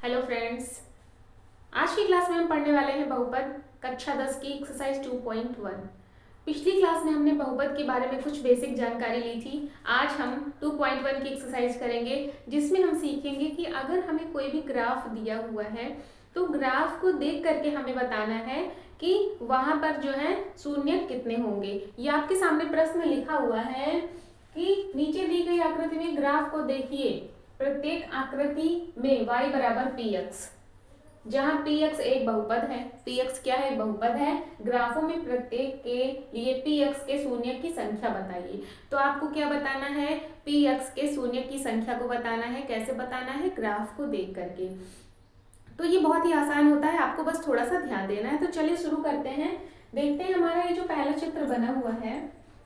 Hello friends. आज की class में हम पढ़ने वाले हैं बहुपद कक्षा 10 की एक्सरसाइज 2.1। पिछली क्लास में हमने बहुपद के बारे में कुछ बेसिक जानकारी ली थी। आज हम 2.1 की एक्सरसाइज करेंगे जिसमें हम सीखेंगे कि अगर हमें कोई भी ग्राफ दिया हुआ है तो ग्राफ को देख करके हमें बताना है कि वहाँ पर जो है शून्य कितने होंगे। ये आपके सामने प्रश्न लिखा हुआ है कि नीचे दी गई आकृति में ग्राफ को देखिए। प्रत्येक आकृति में y बराबर पी एक्स, जहां पी एक्स एक बहुपद है। पी एक्स क्या है? बहुपद है। ग्राफों में प्रत्येक के लिए पी एक्स के शून्य की संख्या बताइए। तो आपको क्या बताना है? पी एक्स के शून्य की संख्या को बताना है। कैसे बताना है? ग्राफ को देख करके। तो ये बहुत ही आसान होता है, आपको बस थोड़ा सा ध्यान देना है। तो चलिए शुरू करते हैं। देखते हैं हमारा ये जो पहला चित्र बना हुआ है,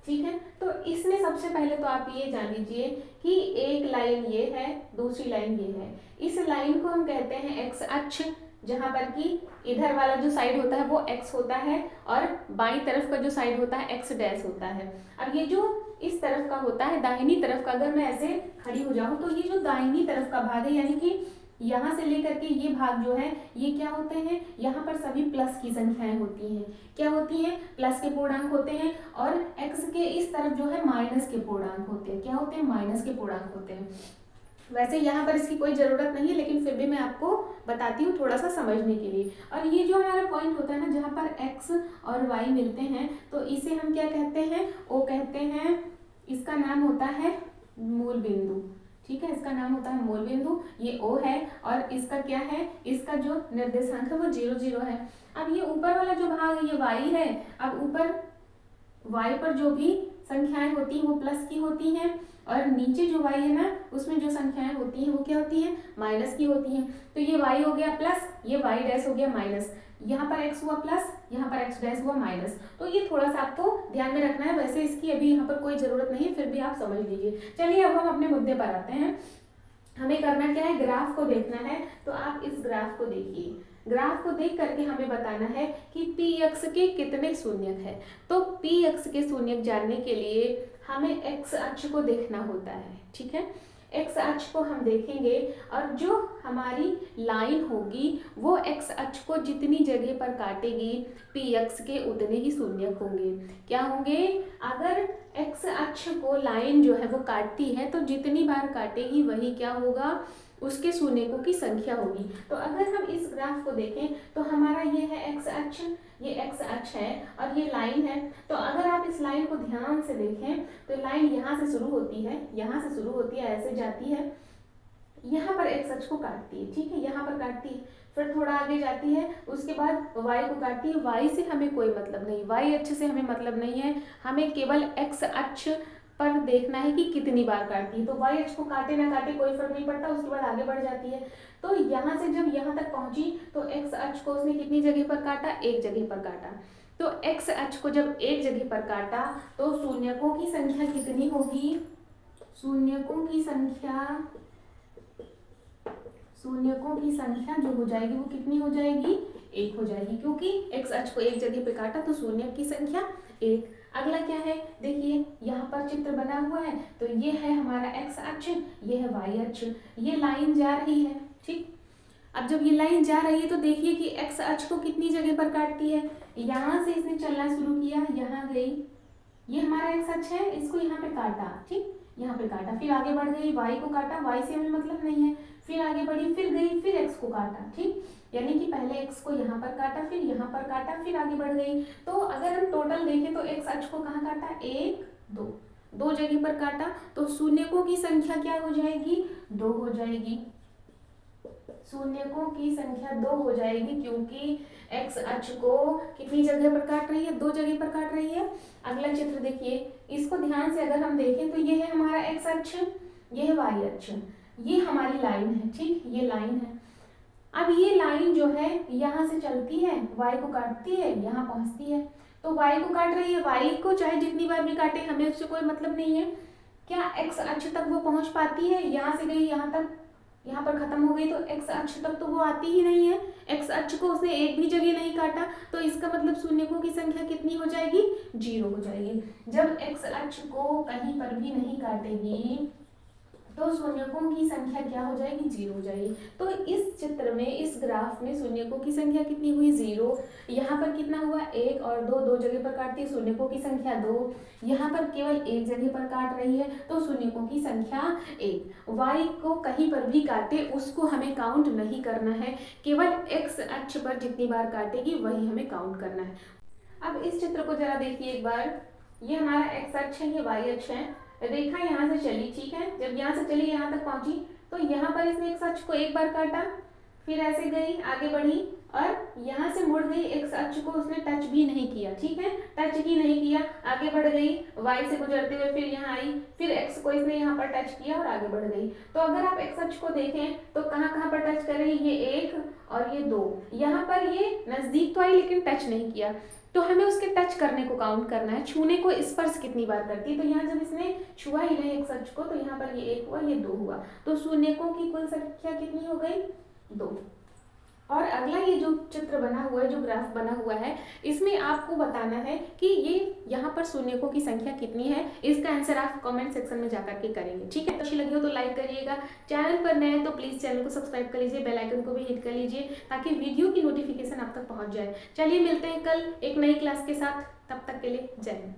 ठीक है। तो इसमें सबसे पहले तो आप ये जान लीजिए कि एक लाइन ये है, दूसरी लाइन ये है। इस लाइन को हम कहते हैं एक्स अक्ष, जहां पर कि इधर वाला जो साइड होता है वो एक्स होता है और बाईं तरफ का जो साइड होता है एक्स डैश होता है। अब ये जो इस तरफ का होता है दाहिनी तरफ का, अगर मैं ऐसे खड़ी हो जाऊं तो ये जो दाहिनी तरफ का भाग है, यानी कि यहाँ से लेकर के ये भाग जो है ये क्या होते हैं? यहाँ पर सभी प्लस की संख्याएं होती हैं। क्या होती हैं? प्लस के पूर्णांक होते हैं। और एक्स के इस तरफ जो है माइनस के पूर्णांक होते हैं। क्या होते हैं? माइनस के पूर्णांक होते हैं। वैसे यहाँ पर इसकी कोई ज़रूरत नहीं है, लेकिन फिर भी मैं आपको बताती हूँ थोड़ा सा समझने के लिए। और ये जो हमारा पॉइंट होता है ना, जहाँ पर एक्स और वाई मिलते हैं, तो इसे हम क्या कहते हैं? ओ कहते हैं। इसका नाम होता है मूल बिंदु, ठीक है। इसका नाम होता है मूल बिंदु। ये ओ है और इसका क्या है? इसका जो निर्देशांक है वो 0 0 है। अब ये ऊपर वाला जो भाग है ये वाई है। अब ऊपर वाई पर जो भी संख्याएं होती हैं वो प्लस की होती हैं और नीचे जो वाई है ना उसमें जो संख्याएं होती हैं वो क्या होती हैं? माइनस की होती हैं। तो ये वाई हो गया प्लस, ये वाई डैश हो गया माइनस। यहाँ पर एक्स हुआ प्लस, यहाँ पर एक्स डैश हुआ माइनस। तो ये थोड़ा सा आपको ध्यान में रखना है। वैसे इसकी अभी यहाँ पर कोई ज़रूरत नहीं है, फिर भी आप समझ लीजिए। चलिए अब हम अपने मुद्दे पर आते हैं। हमें करना क्या है? ग्राफ को देखना है। तो आप इस ग्राफ को देखिए। ग्राफ को देख करके हमें बताना है कि पी एक्स के कितने शून्यक है। तो पी एक्स के शून्यक जानने के लिए हमें एक्स अक्ष को देखना होता है, ठीक है। एक्स अक्ष को हम देखेंगे और जो हमारी लाइन होगी वो एक्स अक्ष को जितनी जगह पर काटेगी पी एक्स के उतने ही शून्यक होंगे। क्या होंगे? अगर एक्स अक्ष को लाइन जो है वो काटती है तो जितनी बार काटेगी वही क्या होगा? उसके शून्यकों की संख्या होगी। तो अगर हम इस ग्राफ को देखें तो हमारा ये है एक्स अक्ष, ये एक्स अक्ष है और ये लाइन है। तो अगर आप इस लाइन को ध्यान से देखें तो लाइन यहाँ से शुरू होती है, यहाँ से शुरू होती है, ऐसे जाती है, यहाँ पर एक्स अक्ष को काटती है, ठीक है। यहाँ पर काटती है, फिर थोड़ा आगे जाती है, उसके बाद वाई को काटती है। वाई से हमें कोई मतलब नहीं, वाई अक्ष से हमें मतलब नहीं है। हमें केवल एक्स अक्ष पर देखना है कि कितनी बार काटती है। तो वाई अक्ष को काटे ना काटे कोई फर्क नहीं पड़ता, उसके बाद आगे बढ़ जाती है। तो यहाँ से जब यहाँ तक पहुंची तो एक्स अक्ष को उसने कितनी जगह पर काटा? एक जगह पर काटा। तो एक्स अक्ष को जब एक जगह पर काटा तो शून्यकों की संख्या कितनी होगी? शून्यकों की संख्या, शून्यकों की संख्या जो हो जाएगी वो कितनी हो जाएगी? एक हो जाएगी, क्योंकि एक्स अक्ष को एक जगह पे काटा तो शून्य की संख्या एक। अगला क्या है? देखिए यहाँ पर चित्र बना हुआ है। तो ये है हमारा एक्स अक्ष, ये है वाई अक्ष। ये लाइन जा रही है, ठीक। अब जब ये लाइन जा रही है तो देखिए कि एक्स अक्ष को कितनी जगह पर काटती है। यहाँ से इसने चलना शुरू किया, यहाँ गई, ये हमारा एक्स अक्ष है, इसको यहाँ पे काटा, ठीक, यहाँ पे काटा, फिर आगे बढ़ गई, वाई को काटा, वाई से हमें मतलब नहीं है, फिर आगे बढ़ी, फिर गई, फिर एक्स को काटा, ठीक। यानी कि पहले एक्स को यहाँ पर काटा, फिर यहाँ पर काटा, फिर आगे बढ़ गई। तो अगर हम टोटल देखें तो एक्स अक्ष को कहाँ काटा? एक, दो, दो जगह पर काटा। तो शून्यकों की संख्या क्या हो जाएगी? दो हो जाएगी। शून्यकों की संख्या दो हो जाएगी, क्योंकि एक्स अक्ष को कितनी जगह पर काट रही है? दो जगह पर काट रही है। अगला चित्र देखिए, इसको ध्यान से अगर हम देखें तो ये है हमारा एक्स अक्ष, ये है वाई अक्ष, ये हमारी लाइन है, ठीक, ये लाइन है। अब ये लाइन जो है यहाँ से चलती है, वाई को काटती है, यहाँ पहुंचती है। तो वाई को काट रही है, वाई को चाहे जितनी बार भी काटे हमें उससे कोई मतलब नहीं है। क्या एक्स अक्ष तक वो पहुंच पाती है? यहाँ से गई यहाँ तक, यहाँ पर खत्म हो गई, तो एक्स अक्ष तक तो वो आती ही नहीं है। एक्स अक्ष को उसने एक भी जगह नहीं काटा, तो इसका मतलब शून्यकों की संख्या कितनी हो जाएगी? 0 हो जाएगी। जब एक्स अक्ष को कहीं पर भी नहीं काटेगी तो शून्यकों की संख्या क्या हो जाएगी, 0 हो जाएगी। तो इस चित्र में, इस ग्राफ में शून्यकों की संख्या कितनी हुई, 0। यहाँ पर कितना हुआ, 1 और 2, दो जगह पर काटती है, शून्यकों की संख्या 2। यहाँ पर केवल एक जगह पर काट रही है, तो शून्यकों की संख्या 1। y को कहीं पर भी काटे उसको हमें काउंट नहीं करना है, केवल x अक्ष पर जितनी बार काटेगी वही हमें काउंट करना है। अब इस चित्र को जरा देखिए एक बार, ये हमारा x अक्ष है, ये y अक्ष है। रेखा यहाँ से चली, ठीक है, जब यहाँ से चली यहाँ तक पहुंची तो यहाँ पर इसने x अक्ष को एक बार काटा, फिर ऐसे गई, आगे बढ़ी और यहाँ से मुड़ गई, x अक्ष को उसने टच भी नहीं किया, ठीक है, टच ही नहीं किया, आगे बढ़ गई, y से गुजरते हुए फिर यहाँ आई, फिर x को इसने यहाँ पर टच किया और आगे बढ़ गई। तो अगर आप x अक्ष को देखें तो कहाँ कहाँ पर टच कर रही है, ये 1 और ये 2, यहाँ पर ये नजदीक तो आई लेकिन टच नहीं किया, तो हमें उसके टच करने को काउंट करना है। छूने को स्पर्श कितनी बार करती है, तो यहाँ जब इसने छुआ ही नहीं एक अक्ष को, तो यहाँ पर ये 1 हुआ, ये 2 हुआ, तो शून्यकों की कुल संख्या कितनी हो गई, 2। और अगला ये जो चित्र बना हुआ है, जो ग्राफ बना हुआ है, इसमें आपको बताना है कि ये यहाँ पर शून्यकों की संख्या कितनी है। इसका आंसर आप कमेंट सेक्शन में जाकर के करेंगे, ठीक है। अच्छी लगी हो तो लाइक करिएगा, चैनल पर नए हैं तो प्लीज़ चैनल को सब्सक्राइब कर लीजिए, बेल आइकन को भी हिट कर लीजिए ताकि वीडियो की नोटिफिकेशन आप तक पहुँच जाए। चलिए मिलते हैं कल एक नई क्लास के साथ, तब तक के लिए जय हिंद।